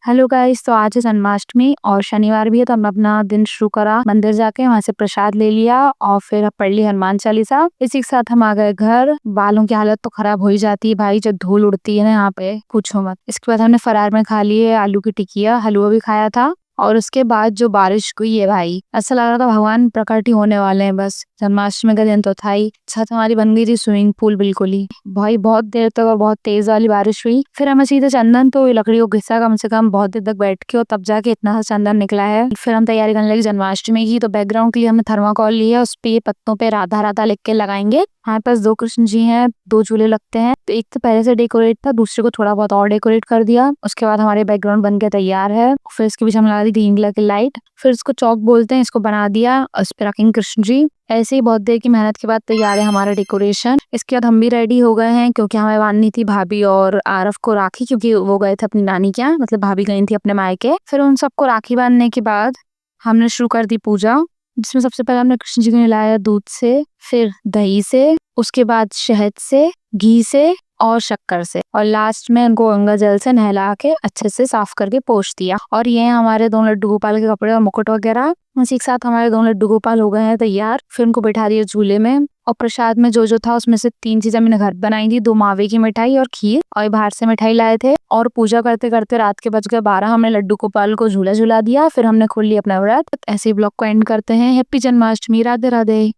Hello guys, तो आज है जन्माष्टमी और शनिवार भी है, तो हमने अपना दिन शुरू करा मंदिर जाके। वहां से प्रसाद ले लिया और फिर पढ़ ली हनुमान चालीसा। इसी के साथ हम आ गए घर। बालों की हालत तो खराब हो ही जाती है भाई, जब धूल उड़ती है ना यहाँ पे, पूछो मत। इसके बाद हमने फरार में खा लिए आलू की टिकिया, हलवा भी खाया था। और उसके बाद जो बारिश हुई है भाई, ऐसा लग रहा था भगवान प्रकट ही होने वाले हैं बस। जन्माष्टमी का दिन तो था ही। छत हमारी बन गई थी स्विमिंग पूल बिल्कुल ही। भाई बहुत देर तक और बहुत तेज वाली बारिश हुई। फिर हमें सीधे चंदन, तो लकड़ी को घिसा कम से कम बहुत देर तक बैठ के, और तब जाके इतना सा चंदन निकला है। फिर हम तैयारी करने लगे जन्माष्टमी की। तो बैकग्राउंड के लिए हमने थर्माकोल लिया, उस पे पत्तों पे राधा राधा लिख के लगाएंगे। हमारे पास दो कृष्ण जी हैं, दो झूले लगते हैं। तो एक तो पहले से डेकोरेट था, दूसरे को थोड़ा बहुत और डेकोरेट कर दिया। उसके बाद हमारे बैकग्राउंड बन के तैयार है। फिर इसके पीछे हम लगा दी ग्रीन कलर की लाइट। फिर इसको चौक बोलते हैं, इसको बना दिया, उस पर रखेंगे कृष्ण जी। ऐसे ही बहुत देर की मेहनत के बाद तैयार है हमारा डेकोरेशन। इसके बाद हम भी रेडी हो गए हैं, क्योंकि हमें बांधनी थी भाभी और आरव को राखी, क्योंकि वो गए थे अपनी नानी के यहाँ, मतलब भाभी गई थी अपने मायके। फिर उन सबको राखी बांधने के बाद हमने शुरू कर दी पूजा, जिसमें सबसे पहले हमने कृष्ण जी को नहलाया दूध से, फिर दही से, उसके बाद शहद से, घी से और शक्कर से, और लास्ट में उनको गंगा जल से नहला के अच्छे से साफ करके पोंछ दिया। और ये हमारे दोनों लड्डू गोपाल के कपड़े और मुकुट वगैरह। उसी के साथ हमारे दोनों लड्डू गोपाल हो गए हैं तैयार। फिर उनको बैठा दिया झूले में। और प्रसाद में जो जो था उसमें से 3 चीजें मैंने घर बनाई थी, 2 मावे की मिठाई और खीर, और बाहर से मिठाई लाए थे। और पूजा करते करते रात के बज गए 12। हमने लड्डू गोपाल को झूला झूला दिया, फिर हमने खोल लिया अपना व्रत। ऐसे ही ब्लॉग को एंड करते हैं। हैप्पी जन्माष्टमी, राधे राधे।